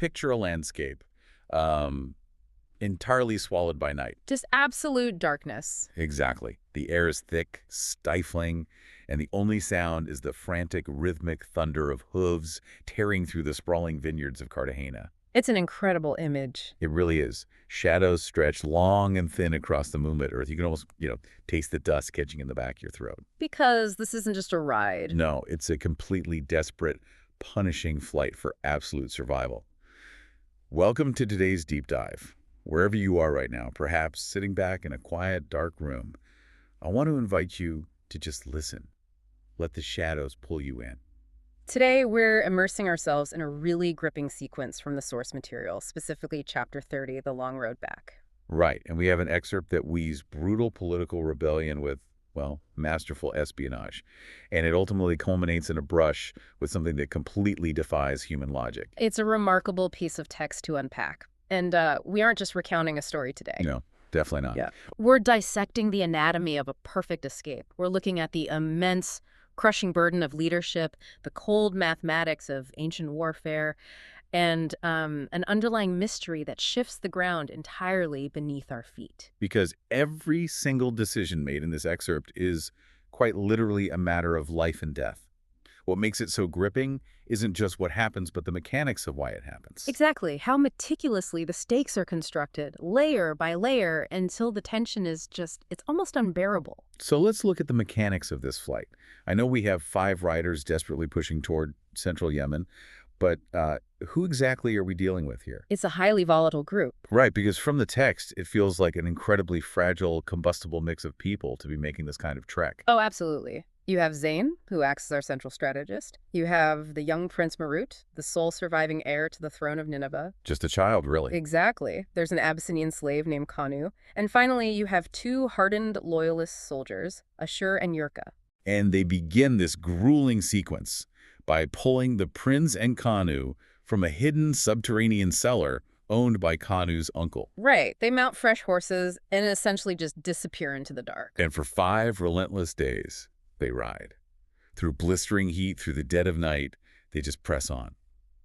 picture a landscape um, entirely swallowed by night. Just absolute darkness. Exactly. The air is thick, stifling, and the only sound is the frantic, rhythmic thunder of hooves tearing through the sprawling vineyards of Cartagena. It's an incredible image. It really is. Shadows stretch long and thin across the moonlit earth. You can almost, taste the dust catching in the back of your throat. Because this isn't just a ride. No, it's a completely desperate, punishing flight for absolute survival. Welcome to today's deep dive. Wherever you are right now, perhaps sitting back in a quiet, dark room, I want to invite you to just listen. Let the shadows pull you in. Today, we're immersing ourselves in a really gripping sequence from the source material, specifically Chapter 30, The Long Road Back. Right, and we have an excerpt that weaves brutal political rebellion with, well, masterful espionage. And it ultimately culminates in a brush with something that completely defies human logic. It's a remarkable piece of text to unpack. And we aren't just recounting a story today. No, definitely not. Yeah. We're dissecting the anatomy of a perfect escape. We're looking at the immense, crushing burden of leadership, the cold mathematics of ancient warfare, and an underlying mystery that shifts the ground entirely beneath our feet. Because every single decision made in this excerpt is quite literally a matter of life and death. What makes it so gripping isn't just what happens, but the mechanics of why it happens. Exactly. How meticulously the stakes are constructed, layer by layer, until the tension is it's almost unbearable. So let's look at the mechanics of this flight. I know we have 5 riders desperately pushing toward central Yemen, but who exactly are we dealing with here? It's a highly volatile group. Right, because from the text, it feels like an incredibly fragile, combustible mix of people to be making this kind of trek. Oh, absolutely. You have Zayn, who acts as our central strategist. You have the young Prince Marut, the sole surviving heir to the throne of Nineveh. Just a child, really. Exactly. There's an Abyssinian slave named Kanu. And finally, you have 2 hardened loyalist soldiers, Ashur and Yurka. And they begin this grueling sequence by pulling the Prince and Kanu from a hidden subterranean cellar owned by Kanu's uncle. Right. They mount fresh horses and essentially just disappear into the dark. And for 5 relentless days, they ride. Through blistering heat, through the dead of night, they just press on.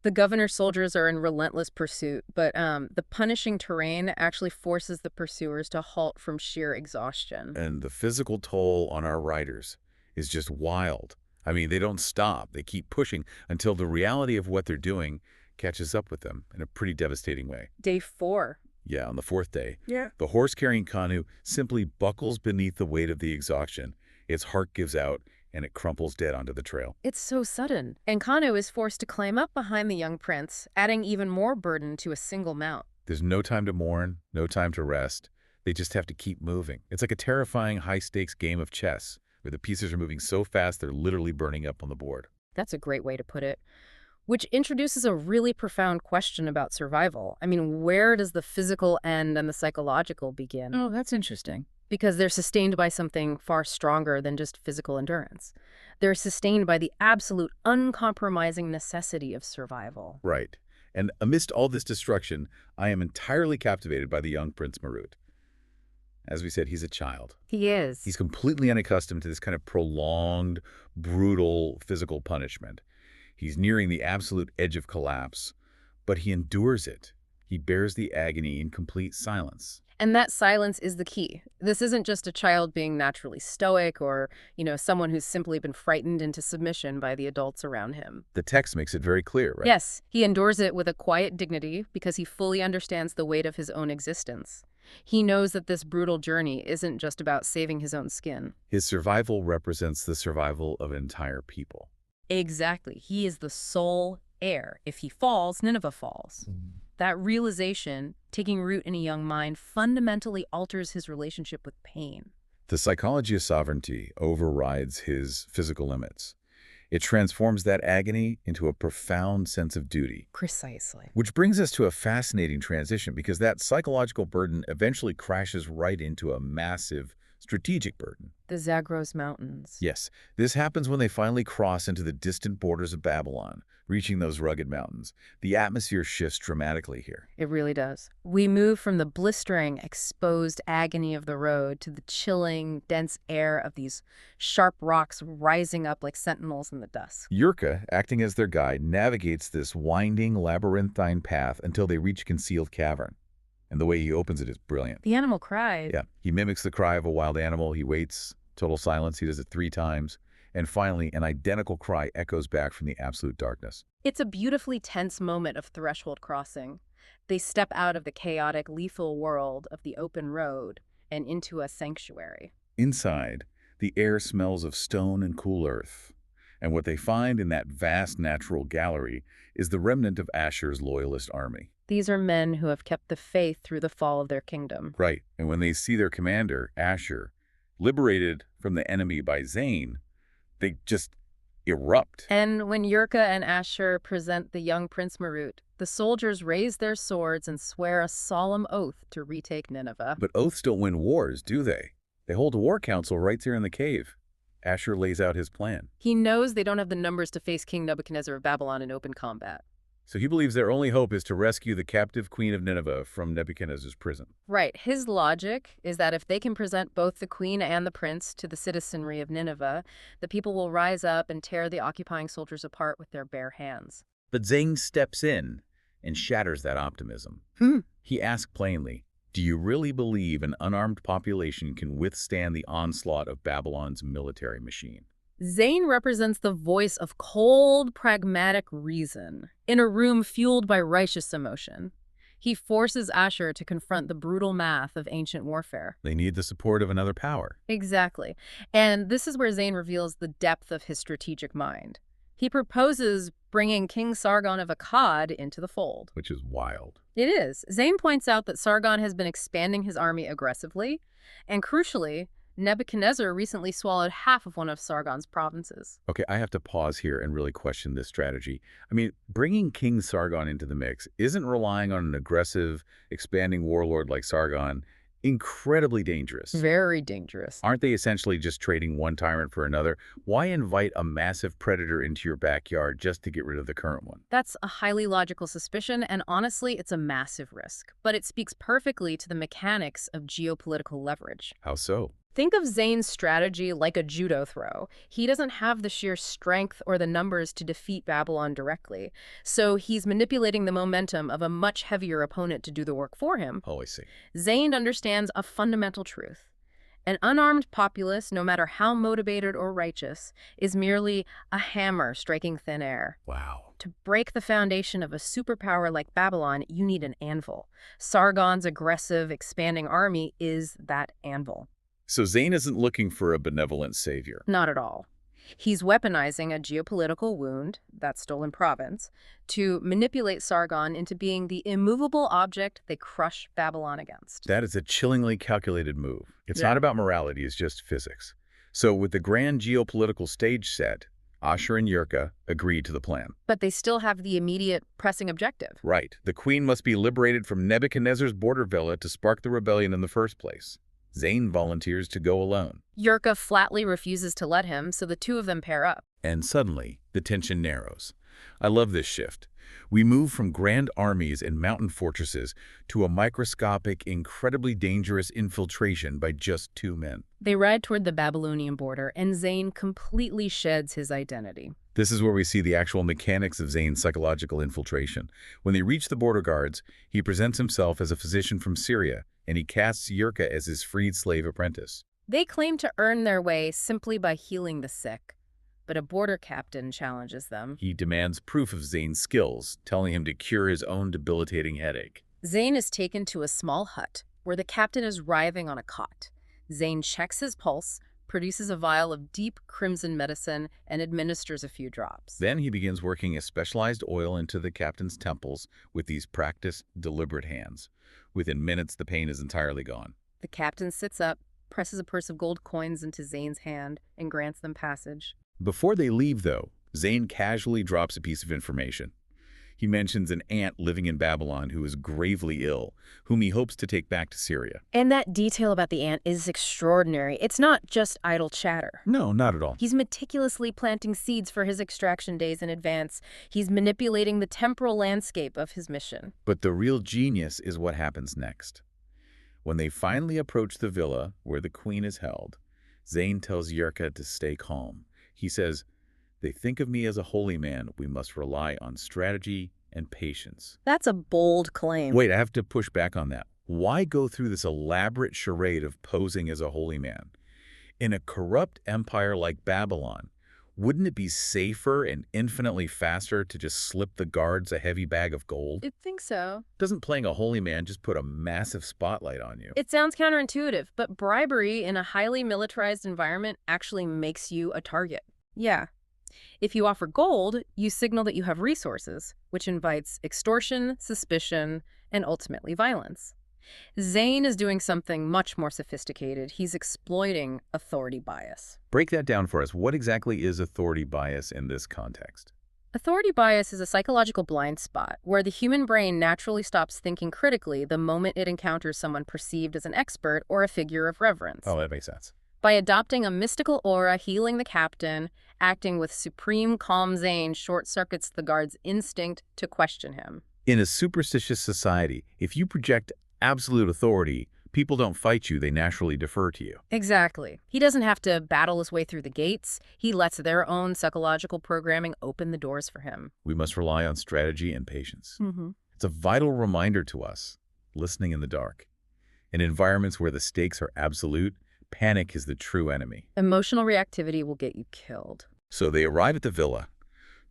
The governor's soldiers are in relentless pursuit, but the punishing terrain actually forces the pursuers to halt from sheer exhaustion. And the physical toll on our riders is just wild. I mean, they don't stop. They keep pushing until the reality of what they're doing catches up with them in a pretty devastating way. Day 4. Yeah, on the 4th day, Yeah. the horse-carrying Kanu simply buckles beneath the weight of the exhaustion. Its heart gives out, and it crumples dead onto the trail. It's so sudden. And Kanu is forced to climb up behind the young prince, adding even more burden to a single mount. There's no time to mourn, no time to rest. They just have to keep moving. It's like a terrifying high-stakes game of chess, where the pieces are moving so fast they're literally burning up on the board. That's a great way to put it. Which introduces a really profound question about survival. I mean, where does the physical end and the psychological begin? Oh, that's interesting. Because they're sustained by something far stronger than just physical endurance. They're sustained by the absolute uncompromising necessity of survival. Right. And amidst all this destruction, I am entirely captivated by the young Prince Marut. As we said, he's a child. He is. He's completely unaccustomed to this kind of prolonged, brutal physical punishment. He's nearing the absolute edge of collapse, but he endures it. He bears the agony in complete silence. And that silence is the key. This isn't just a child being naturally stoic or, someone who's simply been frightened into submission by the adults around him. The text makes it very clear, right? Yes, he endures it with a quiet dignity because he fully understands the weight of his own existence. He knows that this brutal journey isn't just about saving his own skin. His survival represents the survival of an entire people. Exactly. He is the sole heir. If he falls, Nineveh falls. That realization, taking root in a young mind, fundamentally alters his relationship with pain. The psychology of sovereignty overrides his physical limits. It transforms that agony into a profound sense of duty. Precisely. Which brings us to a fascinating transition, because that psychological burden eventually crashes right into a massive strategic burden. The Zagros Mountains. Yes, this happens when they finally cross into the distant borders of Babylon, reaching those rugged mountains. The atmosphere shifts dramatically here. It really does. We move from the blistering, exposed agony of the road to the chilling, dense air of these sharp rocks rising up like sentinels in the dusk. Yurka, acting as their guide, navigates this winding, labyrinthine path until they reach a concealed cavern. And the way he opens it is brilliant. The animal cried. Yeah, he mimics the cry of a wild animal. He waits, total silence. He does it 3 times. And finally, an identical cry echoes back from the absolute darkness. It's a beautifully tense moment of threshold crossing. They step out of the chaotic, lethal world of the open road and into a sanctuary. Inside, the air smells of stone and cool earth. And what they find in that vast natural gallery is the remnant of Asher's loyalist army. These are men who have kept the faith through the fall of their kingdom. Right, and when they see their commander, Asher, liberated from the enemy by Zayn, they just erupt. And when Yurka and Asher present the young Prince Marut, the soldiers raise their swords and swear a solemn oath to retake Nineveh. But oaths don't win wars, do they? They hold a war council right there in the cave. Asher lays out his plan. He knows they don't have the numbers to face King Nebuchadnezzar of Babylon in open combat. So he believes their only hope is to rescue the captive queen of Nineveh from Nebuchadnezzar's prison. Right. His logic is that if they can present both the queen and the prince to the citizenry of Nineveh, the people will rise up and tear the occupying soldiers apart with their bare hands. But Zayn steps in and shatters that optimism. He asks plainly, do you really believe an unarmed population can withstand the onslaught of Babylon's military machine? Zayn represents the voice of cold, pragmatic reason in a room fueled by righteous emotion. He forces Asher to confront the brutal math of ancient warfare. They need the support of another power. Exactly. And this is where Zayn reveals the depth of his strategic mind. He proposes bringing King Sargon of Akkad into the fold. Which is wild. It is. Zayn points out that Sargon has been expanding his army aggressively, and crucially, Nebuchadnezzar recently swallowed half of one of Sargon's provinces. Okay, I have to pause here and really question this strategy. I mean, bringing King Sargon into the mix isn't relying on an aggressive, expanding warlord like Sargon incredibly dangerous. Very dangerous. Aren't they essentially just trading one tyrant for another? Why invite a massive predator into your backyard just to get rid of the current one? That's a highly logical suspicion, and honestly, it's a massive risk. But it speaks perfectly to the mechanics of geopolitical leverage. How so? Think of Zayn's strategy like a judo throw. He doesn't have the sheer strength or the numbers to defeat Babylon directly, so he's manipulating the momentum of a much heavier opponent to do the work for him. Oh, I see. Zayn understands a fundamental truth. An unarmed populace, no matter how motivated or righteous, is merely a hammer striking thin air. Wow. To break the foundation of a superpower like Babylon, you need an anvil. Sargon's aggressive, expanding army is that anvil. So Zayn isn't looking for a benevolent savior. Not at all. He's weaponizing a geopolitical wound, that stolen province, to manipulate Sargon into being the immovable object they crush Babylon against. That is a chillingly calculated move. It's Yeah. not about morality, it's just physics. So with the grand geopolitical stage set, Asher and Yurka agreed to the plan. But they still have the immediate pressing objective. Right. The queen must be liberated from Nebuchadnezzar's border villa to spark the rebellion in the first place. Zayn volunteers to go alone. Yurka flatly refuses to let him, so the two of them pair up. And suddenly, the tension narrows. I love this shift. We move from grand armies and mountain fortresses to a microscopic, incredibly dangerous infiltration by just 2 men. They ride toward the Babylonian border, and Zayn completely sheds his identity. This is where we see the actual mechanics of Zayn's psychological infiltration. When they reach the border guards, he presents himself as a physician from Syria, and he casts Yurka as his freed slave apprentice. They claim to earn their way simply by healing the sick, but a border captain challenges them. He demands proof of Zayn's skills, telling him to cure his own debilitating headache. Zayn is taken to a small hut, where the captain is writhing on a cot. Zayn checks his pulse, produces a vial of deep crimson medicine, and administers a few drops. Then he begins working a specialized oil into the captain's temples with these practiced, deliberate hands. Within minutes, the pain is entirely gone. The captain sits up, presses a purse of gold coins into Zayn's hand, and grants them passage. Before they leave, though, Zayn casually drops a piece of information. He mentions an aunt living in Babylon who is gravely ill, whom he hopes to take back to Syria. And that detail about the ant is extraordinary. It's not just idle chatter. No, not at all. He's meticulously planting seeds for his extraction days in advance. He's manipulating the temporal landscape of his mission. But the real genius is what happens next. When they finally approach the villa where the queen is held, Zayn tells Yerka to stay calm. He says, "They think of me as a holy man. We must rely on strategy and patience." That's a bold claim. Wait, I have to push back on that. Why go through this elaborate charade of posing as a holy man? In a corrupt empire like Babylon, wouldn't it be safer and infinitely faster to just slip the guards a heavy bag of gold? I think so. Doesn't playing a holy man just put a massive spotlight on you? It sounds counterintuitive, but bribery in a highly militarized environment actually makes you a target. Yeah. If you offer gold, you signal that you have resources, which invites extortion, suspicion, and ultimately violence. Zayn is doing something much more sophisticated. He's exploiting authority bias. Break that down for us. What exactly is authority bias in this context? Authority bias is a psychological blind spot where the human brain naturally stops thinking critically the moment it encounters someone perceived as an expert or a figure of reverence. Oh, that makes sense. By adopting a mystical aura healing the captain, acting with supreme calm, Zayn short-circuits the guard's instinct to question him. In a superstitious society, if you project absolute authority, people don't fight you, they naturally defer to you. Exactly. He doesn't have to battle his way through the gates. He lets their own psychological programming open the doors for him. We must rely on strategy and patience. Mm-hmm. It's a vital reminder to us, listening in the dark. In environments where the stakes are absolute, panic is the true enemy. Emotional reactivity will get you killed. So they arrive at the villa.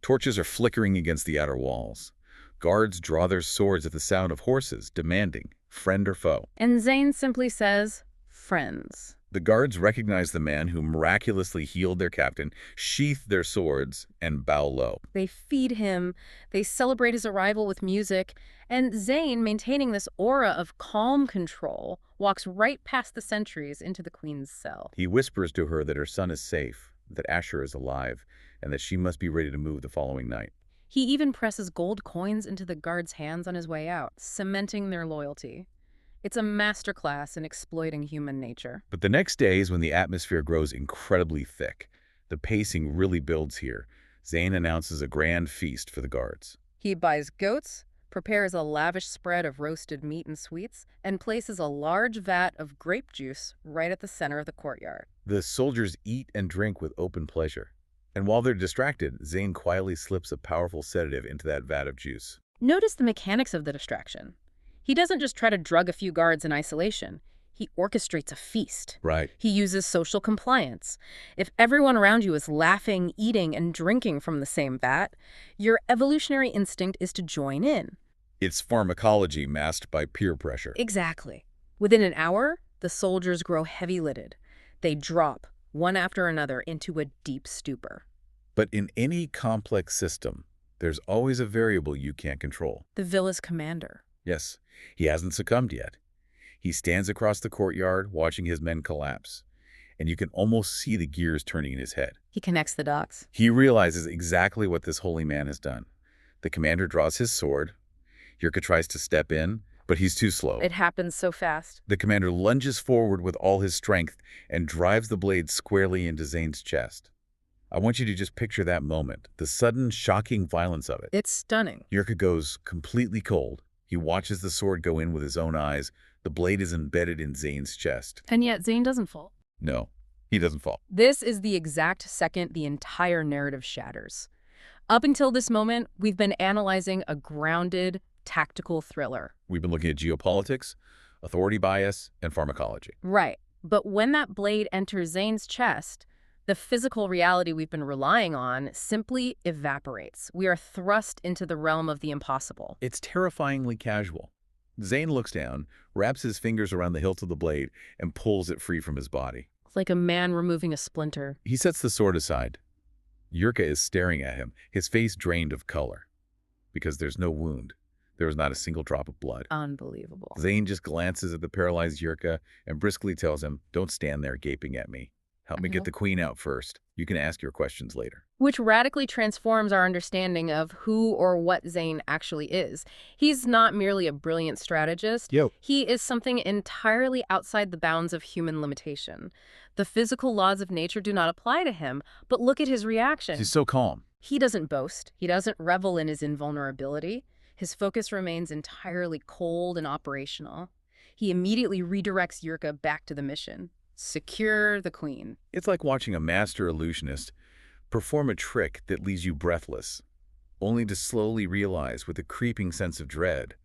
Torches are flickering against the outer walls. Guards draw their swords at the sound of horses, demanding, friend or foe. And Zayn simply says, friends. The guards recognize the man who miraculously healed their captain, sheath their swords, and bow low. They feed him, they celebrate his arrival with music, and Zayn, maintaining this aura of calm control, walks right past the sentries into the queen's cell. He whispers to her that her son is safe, that Asher is alive, and that she must be ready to move the following night. He even presses gold coins into the guards' hands on his way out, cementing their loyalty. It's a masterclass in exploiting human nature. But the next day is when the atmosphere grows incredibly thick. The pacing really builds here. Zayn announces a grand feast for the guards. He buys goats, prepares a lavish spread of roasted meat and sweets, and places a large vat of grape juice right at the center of the courtyard. The soldiers eat and drink with open pleasure. And while they're distracted, Zayn quietly slips a powerful sedative into that vat of juice. Notice the mechanics of the distraction. He doesn't just try to drug a few guards in isolation. He orchestrates a feast. Right. He uses social compliance. If everyone around you is laughing, eating, and drinking from the same vat, your evolutionary instinct is to join in. It's pharmacology masked by peer pressure. Exactly. Within an hour, the soldiers grow heavy-lidded. They drop, one after another, into a deep stupor. But in any complex system, there's always a variable you can't control. The villa's commander. Yes, he hasn't succumbed yet. He stands across the courtyard watching his men collapse, and you can almost see the gears turning in his head. He connects the dots. He realizes exactly what this holy man has done. The commander draws his sword. Yerka tries to step in, but he's too slow. It happens so fast. The commander lunges forward with all his strength and drives the blade squarely into Zayn's chest. I want you to just picture that moment, the sudden, shocking violence of it. It's stunning. Yerka goes completely cold. He watches the sword go in with his own eyes. The blade is embedded in Zayn's chest. And yet Zayn doesn't fall. No, he doesn't fall. This is the exact second the entire narrative shatters. Up until this moment, we've been analyzing a grounded, tactical thriller. We've been looking at geopolitics, authority bias, and pharmacology. Right. But when that blade enters Zayn's chest, the physical reality we've been relying on simply evaporates. We are thrust into the realm of the impossible. It's terrifyingly casual. Zayn looks down, wraps his fingers around the hilt of the blade, and pulls it free from his body. It's like a man removing a splinter. He sets the sword aside. Yerka is staring at him, his face drained of color. Because there's no wound. There was not a single drop of blood. Unbelievable. Zayn just glances at the paralyzed Yerka and briskly tells him, "Don't stand there gaping at me. Help me get the queen out first. You can ask your questions later. Which radically transforms our understanding of who or what Zayn actually is. He's not merely a brilliant strategist. Yo. He is something entirely outside the bounds of human limitation. The physical laws of nature do not apply to him, but look at his reaction. He's so calm. He doesn't boast. He doesn't revel in his invulnerability. His focus remains entirely cold and operational. He immediately redirects Yurka back to the mission. Secure the queen. It's like watching a master illusionist perform a trick that leaves you breathless, only to slowly realize with a creeping sense of dread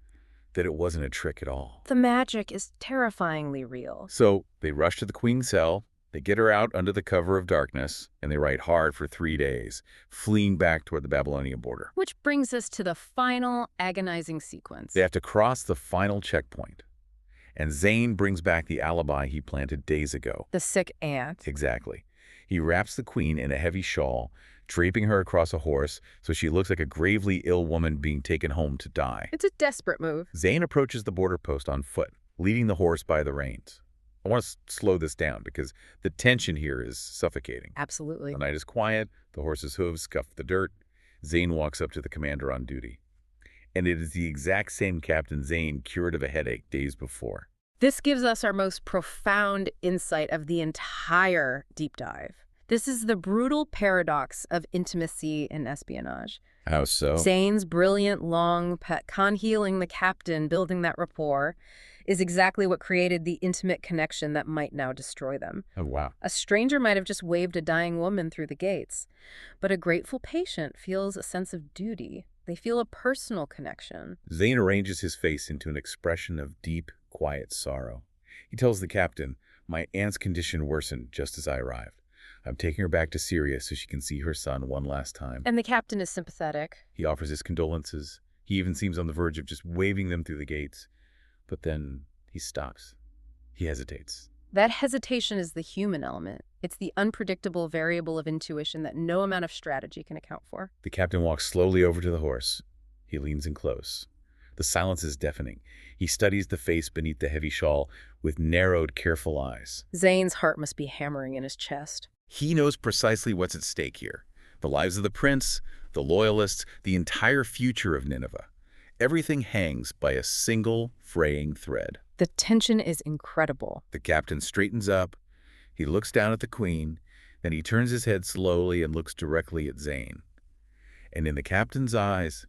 that it wasn't a trick at all. The magic is terrifyingly real. So they rush to the queen's cell, they get her out under the cover of darkness, and they ride hard for 3 days, fleeing back toward the Babylonian border. Which brings us to the final agonizing sequence. They have to cross the final checkpoint, and Zayn brings back the alibi he planted days ago. The sick aunt. Exactly. He wraps the queen in a heavy shawl, draping her across a horse so she looks like a gravely ill woman being taken home to die. It's a desperate move. Zayn approaches the border post on foot, leading the horse by the reins. I want to slow this down because the tension here is suffocating. Absolutely. The night is quiet, the horse's hooves scuff the dirt. Zayn walks up to the commander on duty. And it is the exact same Captain Zayn cured of a headache days before. This gives us our most profound insight of the entire deep dive. This is the brutal paradox of intimacy in espionage. How so? Zayn's brilliant, long pet conhealing the captain, building that rapport, is exactly what created the intimate connection that might now destroy them. Oh, wow. A stranger might have just waved a dying woman through the gates, but a grateful patient feels a sense of duty. They feel a personal connection. Zayn arranges his face into an expression of deep, quiet sorrow. He tells the captain, "My aunt's condition worsened just as I arrived. I'm taking her back to Syria so she can see her son one last time." And the captain is sympathetic. He offers his condolences. He even seems on the verge of just waving them through the gates. But then he stops. He hesitates. That hesitation is the human element. It's the unpredictable variable of intuition that no amount of strategy can account for. The captain walks slowly over to the horse. He leans in close. The silence is deafening. He studies the face beneath the heavy shawl with narrowed, careful eyes. Zayn's heart must be hammering in his chest. He knows precisely what's at stake here. The lives of the prince, the loyalists, the entire future of Nineveh. Everything hangs by a single fraying thread. The tension is incredible. The captain straightens up. He looks down at the queen. Then he turns his head slowly and looks directly at Zayn. And in the captain's eyes,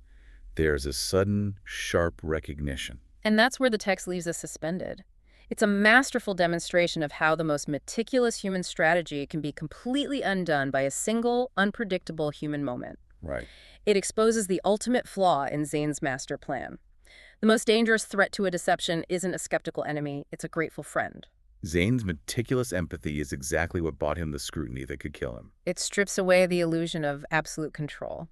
there's a sudden, sharp recognition. And that's where the text leaves us suspended. It's a masterful demonstration of how the most meticulous human strategy can be completely undone by a single, unpredictable human moment. Right. It exposes the ultimate flaw in Zayn's master plan. The most dangerous threat to a deception isn't a skeptical enemy, it's a grateful friend. Zayn's meticulous empathy is exactly what bought him the scrutiny that could kill him. It strips away the illusion of absolute control.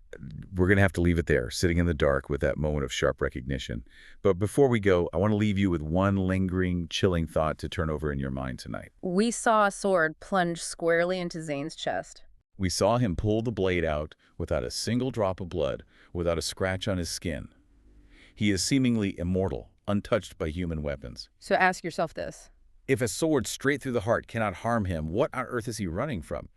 We're going to have to leave it there, sitting in the dark with that moment of sharp recognition. But before we go, I want to leave you with one lingering, chilling thought to turn over in your mind tonight. We saw a sword plunge squarely into Zayn's chest. We saw him pull the blade out without a single drop of blood, without a scratch on his skin. He is seemingly immortal, untouched by human weapons. So ask yourself this. If a sword straight through the heart cannot harm him, what on earth is he running from?